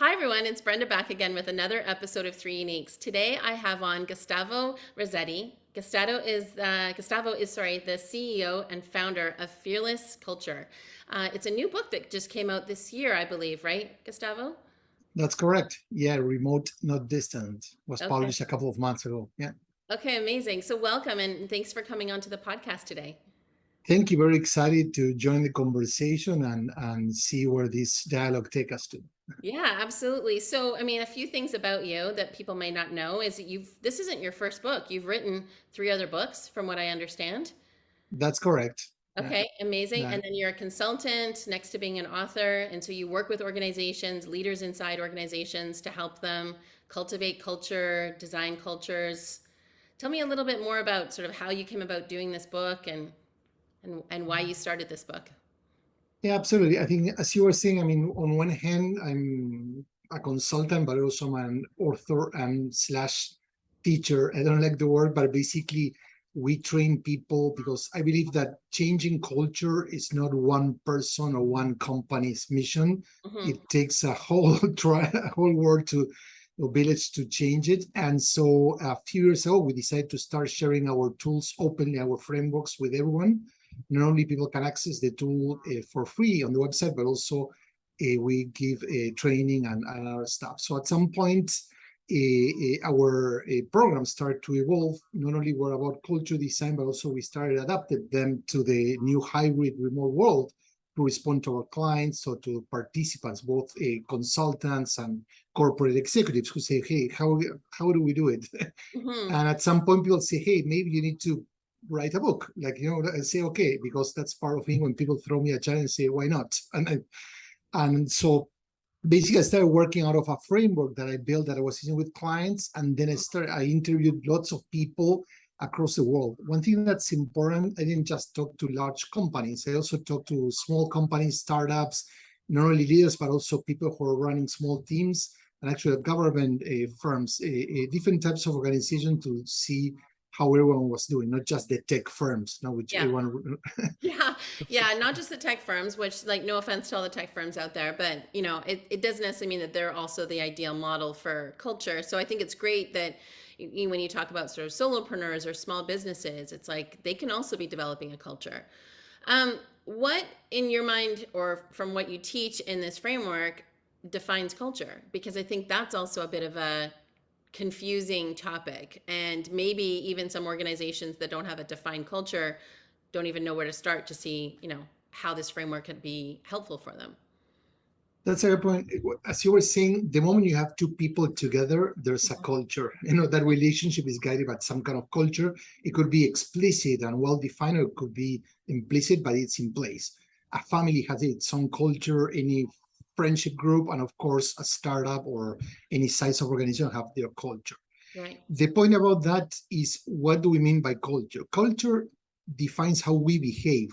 Hi everyone, it's Brenda back again with another episode of Three Uniques. Today I have on Gustavo Razzetti. Gustavo is the CEO and founder of Fearless Culture. It's a new book that just came out this year, I believe, right, Gustavo? That's correct. Yeah, remote, not distant was Okay. published a couple of months ago. Yeah. Okay, amazing. So welcome and thanks for coming on to the podcast today. Thank you. Very excited to join the conversation and see where this dialogue take us to. Yeah, absolutely. So, I mean, a few things about you that people may not know is that this isn't your first book. You've written three other books, from what I understand. That's correct. Yeah. Okay, amazing. Yeah. And then you're a consultant next to being an author. And so you work with organizations, leaders inside organizations to help them cultivate culture, design cultures. Tell me a little bit more about sort of how you came about doing this book and why you started this book. Yeah, absolutely. I think, as you were saying, I mean, on one hand, I'm a consultant, but also I'm an author and slash teacher. I don't like the word, but basically, we train people because I believe that changing culture is not one person or one company's mission. Hmm. It takes a whole a whole world a village to change it. And so, a few years ago, we decided to start sharing our tools openly, our frameworks with everyone. Not only people can access the tool for free on the website, but also we give training and other stuff. So at some point, our programs start to evolve. Not only were about culture design, but also we started adapted them to the new hybrid remote world to respond to our clients or to participants, both consultants and corporate executives who say, hey, how do we do it? Hmm. And at some point, people say, hey, maybe you need to write a book. Like, I say, okay, because that's part of me when people throw me a challenge and say, why not? And so basically I started working out of a framework that I built that I was using with clients. And then I interviewed lots of people across the world. One thing that's important, I didn't just talk to large companies. I also talked to small companies, startups, not only leaders, but also people who are running small teams and actually government firms, different types of organization to see how everyone was doing, not just the tech firms, now which Yeah. everyone. Yeah, yeah, not just the tech firms, which, like, no offense to all the tech firms out there, but it doesn't necessarily mean that they're also the ideal model for culture. So I think it's great that when you talk about sort of solopreneurs or small businesses, it's like they can also be developing a culture. What, in your mind, or from what you teach in this framework, defines culture? Because I think that's also a bit of a confusing topic, and maybe even some organizations that don't have a defined culture don't even know where to start to see, how this framework could be helpful for them. That's a good point. As you were saying, the moment you have two people together, there's a culture. That relationship is guided by some kind of culture. It could be explicit and well defined, or it could be implicit, but it's in place. A family has its own culture, any friendship group, and of course, a startup or any size of organization have their culture. Right. The point about that is, what do we mean by culture? Culture defines how we behave.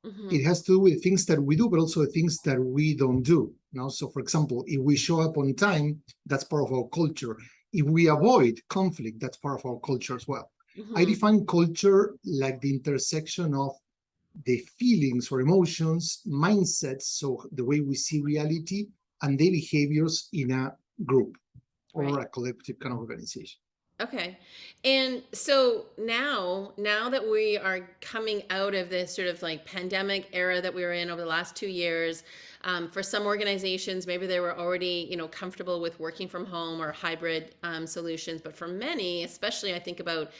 Hmm. It has to do with things that we do, but also the things that we don't do. So, for example, if we show up on time, that's part of our culture. If we avoid conflict, that's part of our culture as well. I Hmm. define culture like the intersection of the feelings or emotions, mindsets, so the way we see reality, and their behaviors in a group or Right. a collective kind of organization. Okay. And so now that we are coming out of this sort of like pandemic era that we were in over the last 2 years, for some organizations, maybe they were already, comfortable with working from home or hybrid solutions. But for many, especially I think about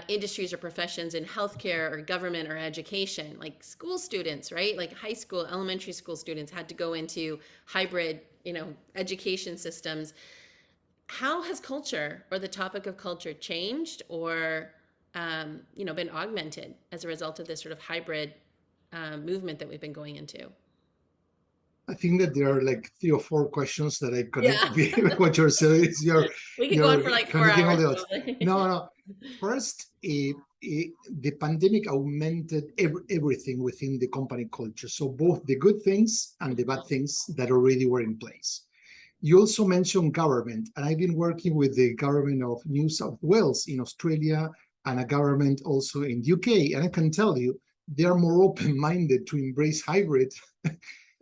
industries or professions in healthcare or government or education, like school students, right? Like high school, elementary school students had to go into hybrid, education systems. How has culture or the topic of culture changed or been augmented as a result of this sort of hybrid movement that we've been going into? I think that there are like 3 or 4 questions that I connect Yeah. with what you're saying. We could go on You're for like four connecting all hours the dots. probably. No, no. First, the pandemic augmented everything within the company culture. So both the good things and the bad things that already were in place. You also mentioned government, and I've been working with the government of New South Wales in Australia and a government also in the UK. And I can tell you, they are more open-minded to embrace hybrid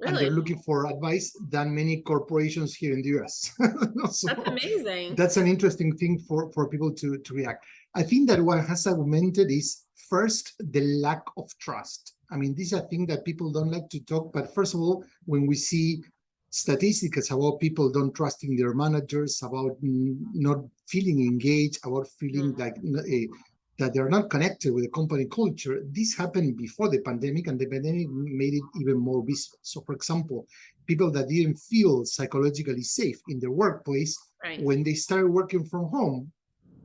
and they're Really? looking for advice than many corporations here in the US. That's So amazing. that's an interesting thing for people to react. I think that what has augmented is first the lack of trust. I mean, this is a thing that people don't like to talk, but first of all, when we see statistics about people don't trusting their managers, about not feeling engaged, about feeling Mhm. like that they're not connected with the company culture. This happened before the pandemic, and the pandemic made it even more visible. So, for example, people that didn't feel psychologically safe in their workplace, Right. when they started working from home,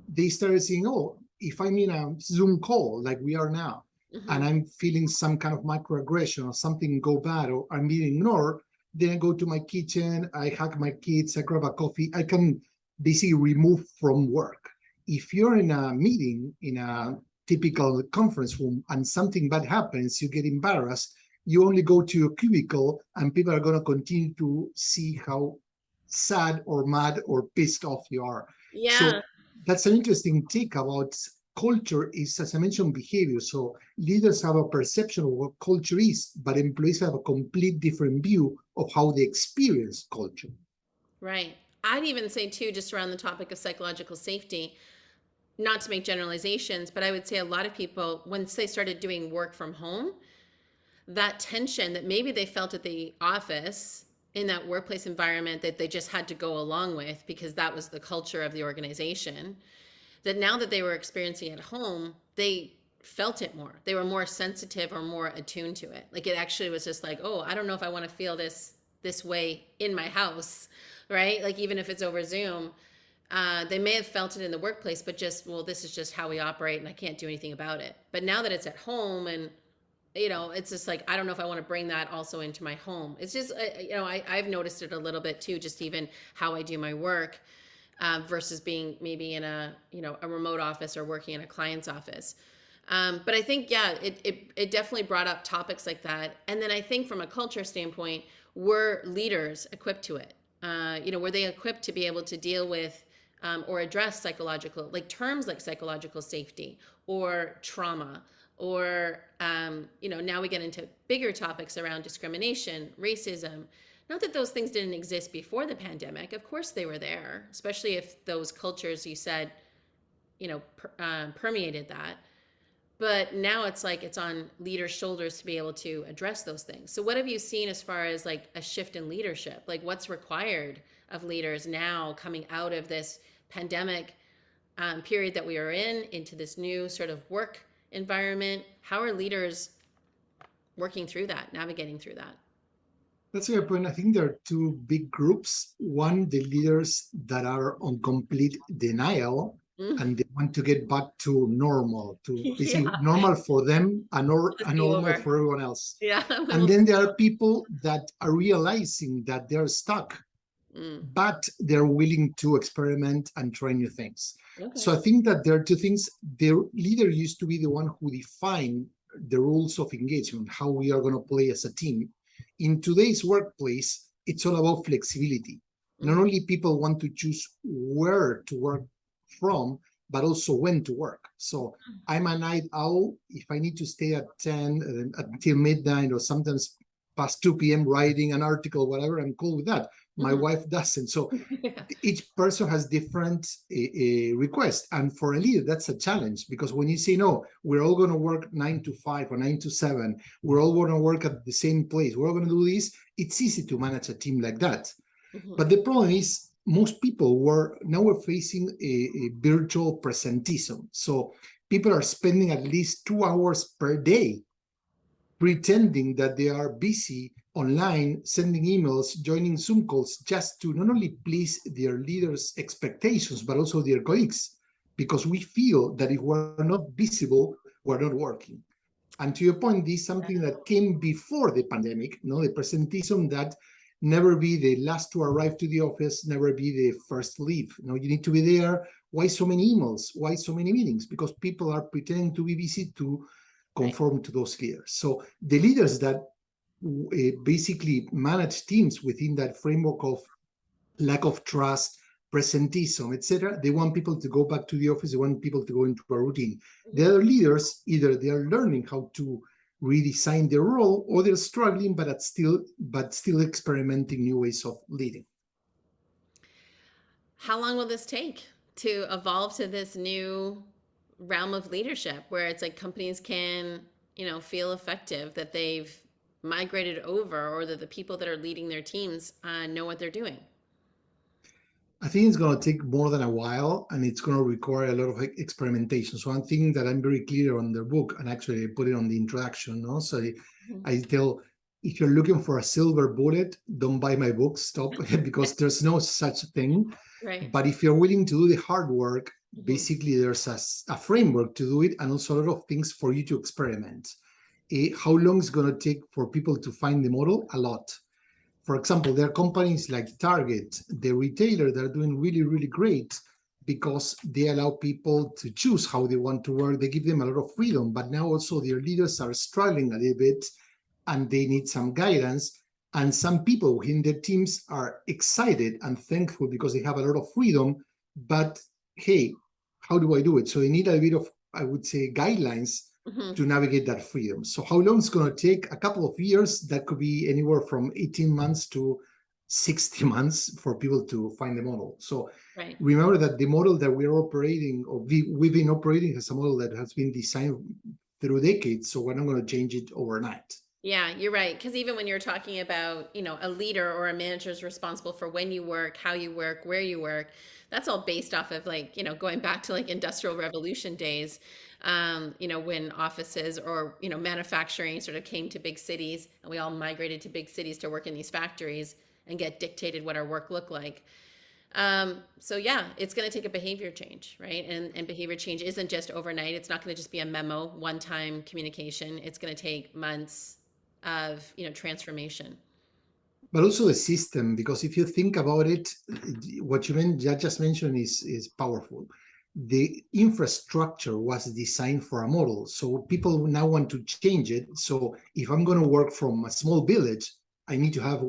they started saying, oh, if I'm in a Zoom call like we are now, and Hmm. I'm feeling some kind of microaggression or something go bad or I'm being ignored, then I go to my kitchen, I hug my kids, I grab a coffee, I can basically remove from work. If you're in a meeting, in a typical conference room, and something bad happens, you get embarrassed, you only go to your cubicle and people are going to continue to see how sad or mad or pissed off you are. Yeah. So that's an interesting take about culture is, as I mentioned, behavior. So leaders have a perception of what culture is, but employees have a complete different view of how they experience culture. Right. I'd even say too, just around the topic of psychological safety, not to make generalizations, but I would say a lot of people, once they started doing work from home, that tension that maybe they felt at the office in that workplace environment that they just had to go along with because that was the culture of the organization, that now that they were experiencing at home, they felt it more. They were more sensitive or more attuned to it. Like it actually was just like, oh, I don't know if I want to feel this way in my house, right? Like even if it's over Zoom, they may have felt it in the workplace, but just, well, this is just how we operate and I can't do anything about it. But now that it's at home and it's just like I don't know if I want to bring that also into my home. It's just I've noticed it a little bit too, just even how I do my work versus being maybe in a remote office or working in a client's office. But I think it definitely brought up topics like that, and then I think from a culture standpoint, were leaders equipped to it? Were they equipped to be able to deal with or address psychological, like terms like psychological safety or trauma or now we get into bigger topics around discrimination, racism. Not that those things didn't exist before the pandemic. Of course they were there, especially if those cultures you said permeated that. But now it's like it's on leaders' shoulders to be able to address those things. So what have you seen as far as like a shift in leadership? Like what's required of leaders now coming out of this pandemic period that we are in into this new sort of work environment? How are leaders working through that, navigating through that? That's a good point. I think there are two big groups. One, the leaders that are on complete denial Mm. and they want to get back to normal, to basically Yeah, normal for them and just a be normal over. for everyone else. Yeah, we And will. then there are people that are realizing that they're stuck, Mm. but they're willing to experiment and try new things. Okay. So I think that there are two things. The leader used to be the one who defined the rules of engagement, how we are going to play as a team. In today's workplace, it's all about flexibility. Not Mm-hmm. only people want to choose where to work from, but also when to work. So I'm a night owl. If I need to stay at 10 until midnight or sometimes past 2 p.m. writing an article, whatever, I'm cool with that. My Mm-hmm. wife doesn't. So Yeah. each person has different requests. And for a leader, that's a challenge because when you say, no, we're all going to work 9 to 5 or 9 to 7, we're all going to work at the same place, we're all going to do this, it's easy to manage a team like that. Mm-hmm. But the problem is, most people we're facing a virtual presentism. So people are spending at least 2 hours per day pretending that they are busy online, sending emails, joining Zoom calls, just to not only please their leaders' expectations, but also their colleagues, because we feel that if we're not visible, we're not working. And to your point, this is something that came before the pandemic, the presentism that never be the last to arrive to the office, never be the first to leave. You need to be there. Why so many emails? Why so many meetings? Because people are pretending to be busy to Right. conform to those leaders. So the leaders that basically manage teams within that framework of lack of trust, presentism, etc. They want people to go back to the office. They want people to go into a routine. The Mm-hmm. other leaders, either they are learning how to redesign their role, or they're struggling but still experimenting new ways of leading. How long will this take to evolve to this new realm of leadership where it's like companies can, feel effective, that they've migrated over, or that the people that are leading their teams know what they're doing? I think it's going to take more than a while, and it's going to require a lot of experimentation. So one thing that I'm very clear on the book, and actually I put it on the introduction, no? So Mhm. I tell, if you're looking for a silver bullet, don't buy my book, stop, because there's no such thing. Right. But if you're willing to do the hard work, Hmm. basically there's a framework to do it, and also a lot of things for you to experiment. How long is going to take for people to find the model? A lot. For example, there are companies like Target, the retailer, that are doing really, really great because they allow people to choose how they want to work. They give them a lot of freedom, but now also their leaders are struggling a little bit and they need some guidance. And some people in their teams are excited and thankful because they have a lot of freedom. But hey, how do I do it? So they need a bit of, I would say, guidelines Hmm. to navigate that freedom. So how long it's going to take? A couple of years. That could be anywhere from 18 months to 60 months for people to find the model. So Right. remember that the model that we're operating, or we've been operating, is a model that has been designed through decades. So we're not going to change it overnight. Yeah, you're right. Because even when you're talking about, a leader or a manager is responsible for when you work, how you work, where you work, that's all based off of like, going back to like Industrial Revolution days, when offices or, manufacturing sort of came to big cities and we all migrated to big cities to work in these factories and get dictated what our work looked like. So yeah, it's going to take a behavior change, right? And behavior change isn't just overnight. It's not going to just be a memo, one-time communication. It's going to take months of, transformation. But also the system, because if you think about it, what just mentioned is powerful. The infrastructure was designed for a model, so people now want to change it. So if I'm going to work from a small village, I need to have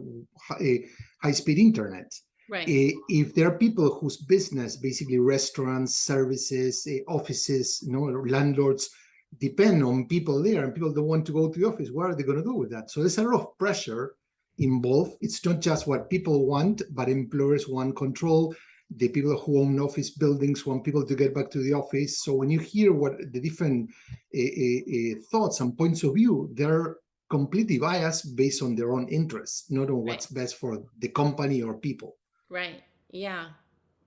a high-speed internet. Right. If there are people whose business, basically restaurants, services, offices, landlords, depend on people there, and people don't want to go to the office, what are they going to do with that? So there's a lot of pressure involved. It's not just what people want, but employers want control. The people who own office buildings want people to get back to the office. So when you hear what the different thoughts and points of view, they're completely biased based on their own interests, not on Right. what's best for the company or people. Right. Yeah.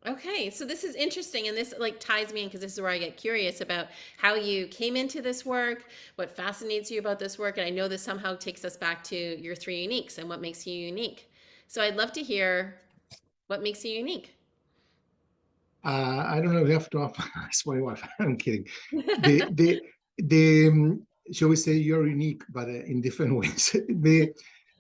Okay, so this is interesting, and this like ties me in because this is where I get curious about how you came into this work, what fascinates you about this work, and I know this somehow takes us back to your three uniques and what makes you unique. So I'd love to hear what makes you unique. I don't know if you have to ask my wife. I'm kidding. The shall we say, you're unique, but in different ways.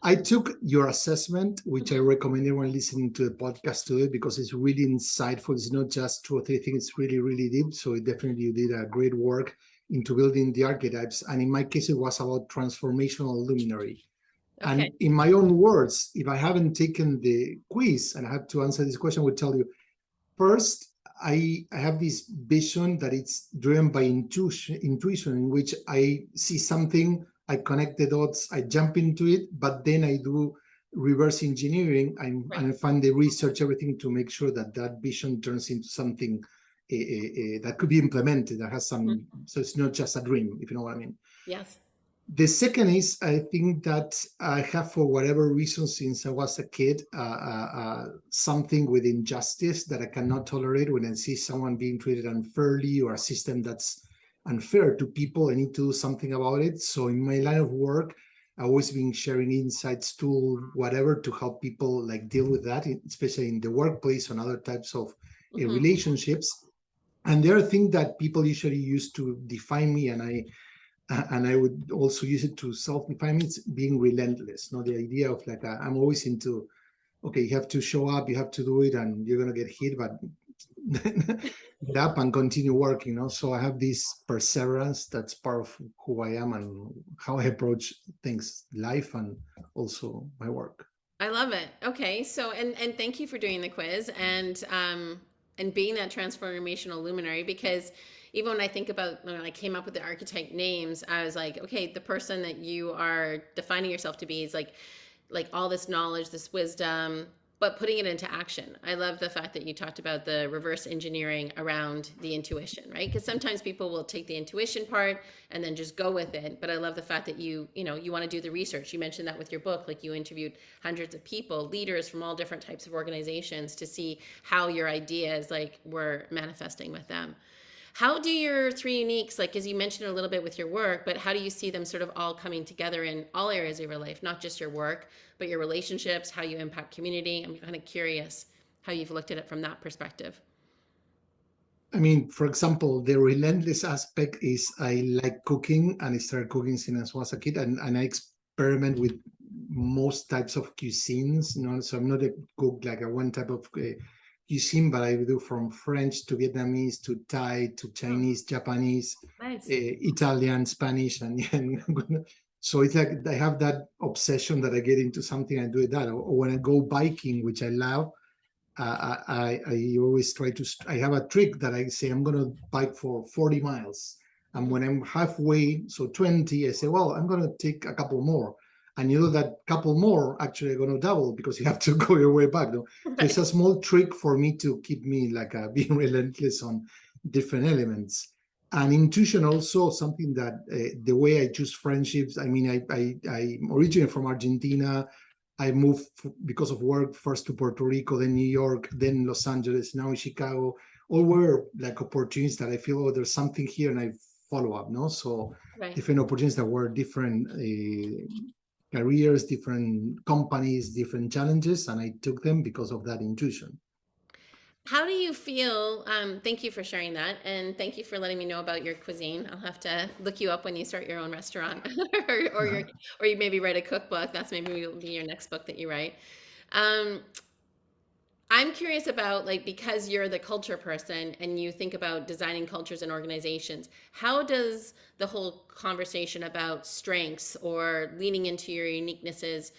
I took your assessment, which I Mhm. recommend everyone listening to the podcast to it, because it's really insightful. It's not just two or three things; it's really, really deep. So it definitely you did a great work into building the archetypes. And in my case, it was about transformational luminary. Okay. And in my own words, if I haven't taken the quiz and I have to answer this question, I would tell you first, I have this vision that it's driven by intuition, in which I see something, I connect the dots, I jump into it, but then I do reverse engineering Right. and I find the research, everything to make sure that that vision turns into something that could be implemented, that has Mhm. some, so it's not just a dream, if you know what I mean. Yes. The second is, I think that I have, for whatever reason, since I was a kid, something with injustice that I cannot tolerate. When I see someone being treated unfairly or a system that's unfair to people, I need to do something about it. So in my line of work, I've always been sharing insights, tool, whatever, to help people like deal with that, especially in the workplace and other types of Hmm. relationships. And there are things that people usually use to define me, and I would also use it to self-define. It's being relentless. The idea of like I'm always into, okay, you have to show up, you have to do it, and you're gonna get hit, but get up and continue working. So I have this perseverance that's part of who I am and how I approach things, life, and also my work. I love it. Okay, so and thank you for doing the quiz and being that transformational luminary because even when I think about when I came up with the archetype names, I was like, okay, the person that you are defining yourself to be is like all this knowledge, this wisdom, but putting it into action. I love the fact that you talked about the reverse engineering around the intuition, right? Because sometimes people will take the intuition part and then just go with it. But I love the fact that you want to do the research. You mentioned that with your book, like you interviewed hundreds of people, leaders from all different types of organizations to see how your ideas like were manifesting with them. How do your three uniques, like as you mentioned a little bit with your work, but how do you see them sort of all coming together in all areas of your life, not just your work, but your relationships, how you impact community? I'm kind of curious how you've looked at it from that perspective. I mean, for example, the relentless aspect is I like cooking and I started cooking since I was a kid, and I experiment with most types of cuisines, so I'm not a cook like a one type of cuisine, but I do from French to Vietnamese to Thai to Oh, Chinese, Japanese, nice. Italian, Spanish, and so it's like I have that obsession that I get into something, I do that, or when I go biking, which I love. I always try to, I have a trick that I say I'm going to bike for 40 miles. And when I'm halfway, so 20, I say, well, I'm going to take a couple more. And you know that couple more actually are going to double because you have to go your way back. No? So it's Right. a small trick for me to keep me like being relentless on different elements. And intuition also something that the way I choose friendships. I mean, I'm originally from Argentina. I moved because of work first to Puerto Rico, then New York, then Los Angeles, now in Chicago. All were like opportunities that I feel, oh, there's something here, and I follow up. No, so Right. different opportunities that were different careers, different companies, different challenges, and I took them because of that intuition. How do you feel? Thank you for sharing that, and thank you for letting me know about your cuisine. I'll have to look you up when you start your own restaurant, or your, or you maybe write a cookbook. That's maybe will be your next book that you write. Um, I'm curious about like because you're the culture person and you think about designing cultures and organizations, how does the whole conversation about strengths or leaning into your uniquenesses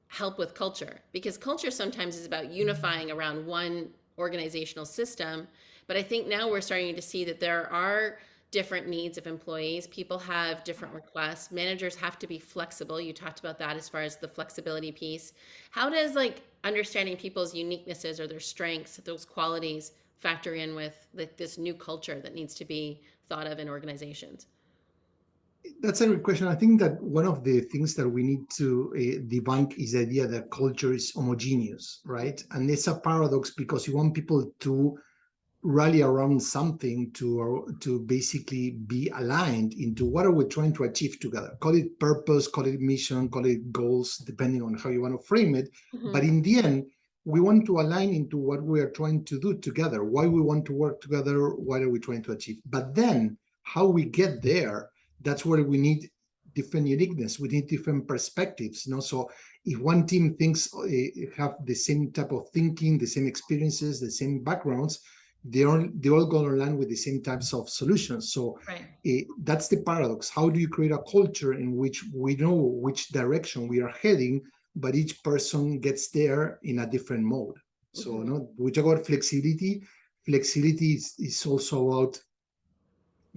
help with culture? Because culture sometimes is about unifying around one organizational system, but I think now we're starting to see that there are different needs of employees. People have different requests. Managers have to be flexible. You talked about that as far as the flexibility piece. How does like understanding people's uniquenesses or their strengths, those qualities, factor in with this new culture that needs to be thought of in organizations? That's a great question. I think that one of the things that we need to debunk is the idea that culture is homogeneous, right? And it's a paradox because you want people to rally around something to basically be aligned into what are we trying to achieve together. Call it purpose, call it mission, call it goals, depending on how you want to frame it. But Mm-hmm. in the end, we want to align into what we are trying to do together, why we want to work together, what are we trying to achieve. But then how we get there, that's where we need different uniqueness, we need different perspectives. So if one team thinks have the same type of thinking, the same experiences, the same backgrounds, they're all going to land with the same types of solutions. So Right. that's the paradox. How do you create a culture in which we know which direction we are heading, but each person gets there in a different mode? So Mm-hmm. we talk about flexibility. Flexibility is also about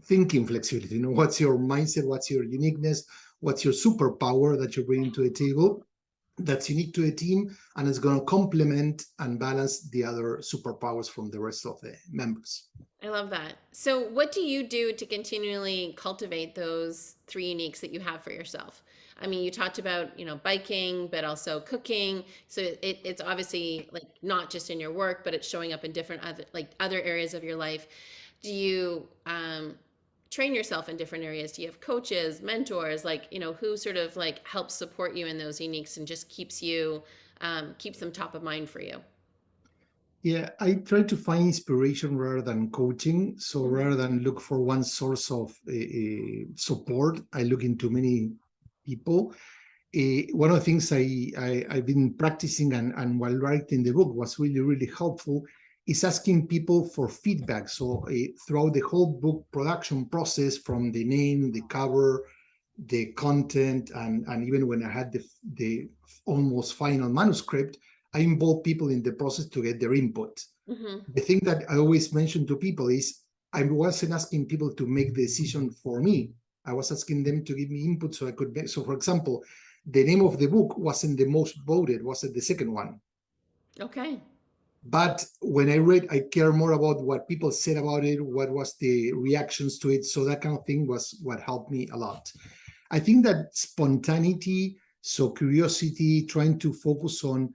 thinking flexibility. What's your mindset? What's your uniqueness? What's your superpower that you're bringing to the table? That's unique to a team and it's going to complement and balance the other superpowers from the rest of the members. I love that. So, what do you do to continually cultivate those three uniques that you have for yourself? I mean, you talked about, biking, but also cooking. So it's obviously like not just in your work, but it's showing up in different other areas of your life. Do you train yourself in different areas? Do you have coaches, mentors, like, who sort of like helps support you in those uniques and just keeps them top of mind for you? Yeah, I try to find inspiration rather than coaching. So rather than look for one source of support, I look into many people. One of the things I've been practicing and while writing the book was really, really helpful is asking people for feedback. So throughout the whole book production process, from the name, the cover, the content, and even when I had the almost final manuscript, I involve people in the process to get their input. Mm-hmm. The thing that I always mention to people is I wasn't asking people to make the decision for me. I was asking them to give me input so I could make. So, for example, the name of the book wasn't the most voted, wasn't the second one. Okay. But when I read, I care more about what people said about it, what was the reactions to it. So that kind of thing was what helped me a lot. I think that spontaneity, so curiosity, trying to focus on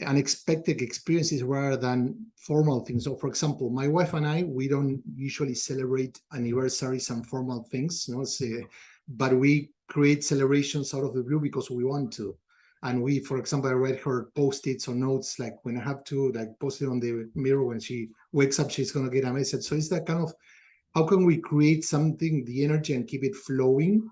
unexpected experiences rather than formal things. So, for example, my wife and I, we don't usually celebrate anniversaries and formal things, you know, but we create celebrations out of the blue because we want to. And we, for example, I read her post-its or notes, like when I have to like post it on the mirror when she wakes up, she's going to get a message. So it's that kind of, how can we create something, the energy, and keep it flowing,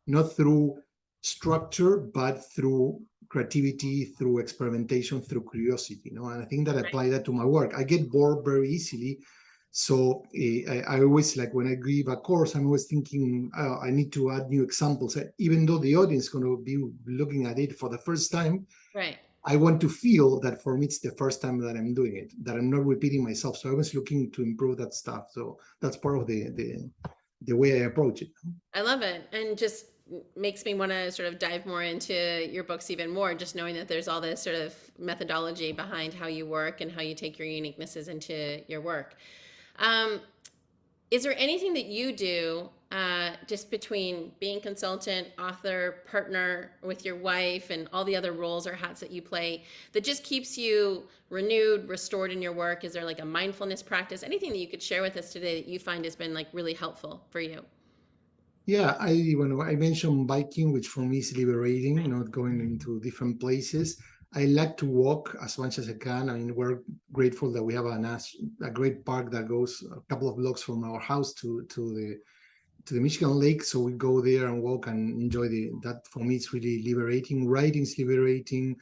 not through structure, but through creativity, through experimentation, through curiosity, you know? And I think that I apply that to my work. I get bored very easily. So I always, like when I give a course, I'm always thinking, I need to add new examples. Even though the audience is going to be looking at it for the first time, Right. I want to feel that for me, it's the first time that I'm doing it, that I'm not repeating myself. So I was looking to improve that stuff. So that's part of the way I approach it. I love it. And just makes me want to sort of dive more into your books even more, just knowing that there's all this sort of methodology behind how you work and how you take your uniquenesses into your work. Um, is there anything that you do just between being consultant, author, partner with your wife, and all the other roles or hats that you play that just keeps you renewed, restored in your work? Is there like a mindfulness practice, anything that you could share with us today that you find has been like really helpful for you? Yeah, when I mentioned biking, which for me is liberating, not going into different places. I like to walk as much as I can. I mean, we're grateful that we have a great park that goes a couple of blocks from our house to the Michigan Lake. So we go there and walk and enjoy that. For me, it's really liberating. Writing is liberating.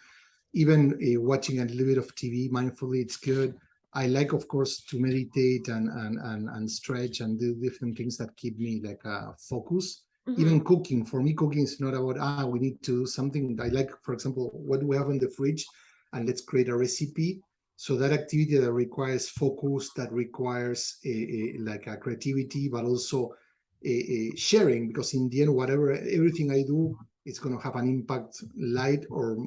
Even watching a little bit of TV mindfully, it's good. I like, of course, to meditate and stretch and do different things that keep me like focus. Mm-hmm. Even cooking, for me, cooking is not about we need to do something. I like, for example, what do we have in the fridge, and let's create a recipe. So that activity that requires focus, that requires like a creativity, but also sharing, because in the end, everything I do, it's going to have an impact, light or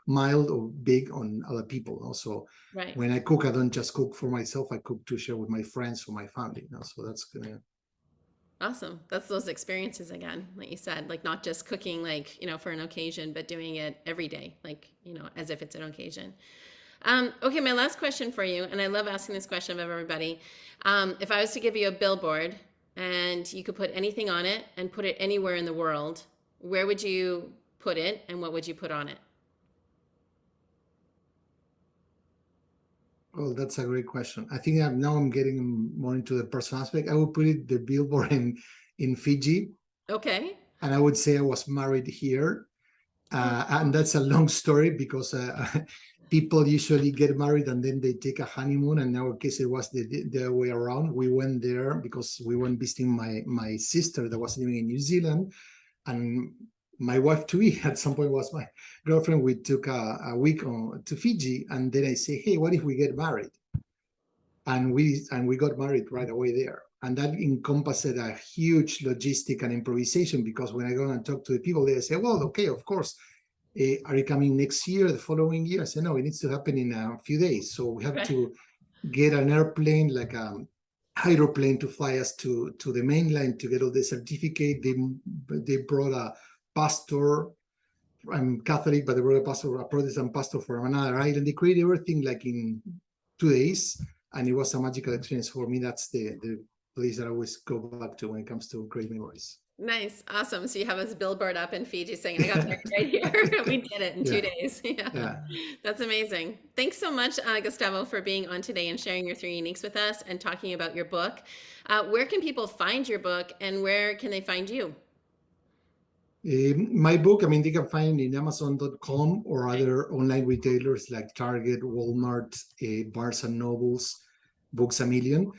mild or big, on other people. Also, Right. when I cook, I don't just cook for myself. I cook to share with my friends or my family. So that's gonna. Awesome. That's those experiences again, like you said, like not just cooking like, for an occasion, but doing it every day, like, as if it's an occasion. Okay, my last question for you, and I love asking this question of everybody. If I was to give you a billboard and you could put anything on it and put it anywhere in the world, where would you put it and what would you put on it? Oh, that's a great question. I think now I'm getting more into the personal aspect. I would put it the billboard in Fiji, Okay. and I would say I was married here. And Oh, that's a long story because people usually get married and then they take a honeymoon. And in our case, it was the other way around. We went there because we went visiting my sister that was living in New Zealand, and my wife too. At some point was my girlfriend. We took a week to Fiji, and then I say, "Hey, what if we get married?" And we got married right away there. And that encompassed a huge logistic and improvisation, because when I go and talk to the people, they say, well, okay, of course. Are you coming next year, the following year? I said, no, it needs to happen in a few days. So we have right. to get an airplane, like a hydroplane, to fly us to the mainland to get all the certificate. They brought a pastor. I'm Catholic, but they brought a Protestant pastor from another island. They created everything like in 2 days, and it was a magical experience for me. That's the place that I always go back to when it comes to great memories. Nice. Awesome. So you have this billboard up in Fiji saying, I got married right here. We did it in two Yeah, days. Yeah. yeah. That's amazing. Thanks so much, Gustavo, for being on today and sharing your three uniques with us and talking about your book. Where can people find your book and where can they find you? My book, I mean, they can find it in Amazon.com or Okay. other online retailers like Target, Walmart, Barnes and Nobles, Books A Million.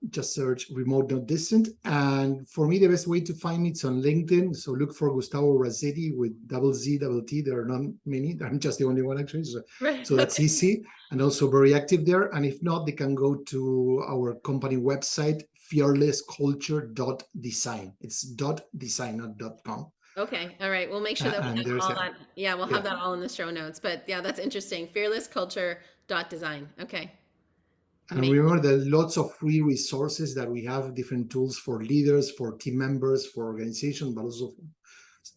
just search remote not distant. And for me, the best way to find me is on LinkedIn. So look for Gustavo Razzetti with double Z, double T. There are not many. I'm just the only one actually. So, Right. so that's easy and also very active there. And if not, they can go to our company website, fearlessculture.design. It's .design, not .com. Okay. All right. We'll make sure that we And have there's all a, that. Yeah, we'll have yeah. that all in the show notes. But yeah, that's interesting. Fearlessculture.design. Okay. And Amazing. remember, there are lots of free resources that we have, different tools for leaders, for team members, for organizations, but also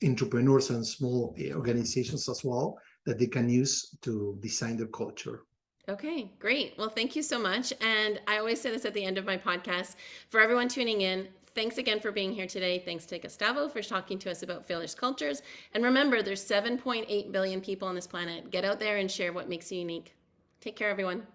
entrepreneurs and small organizations as well that they can use to design their culture. Okay, great. Well, thank you so much. And I always say this at the end of my podcast for everyone tuning in. Thanks again for being here today. Thanks to Gustavo for talking to us about failures cultures. And remember, there's 7.8 billion people on this planet. Get out there and share what makes you unique. Take care, everyone.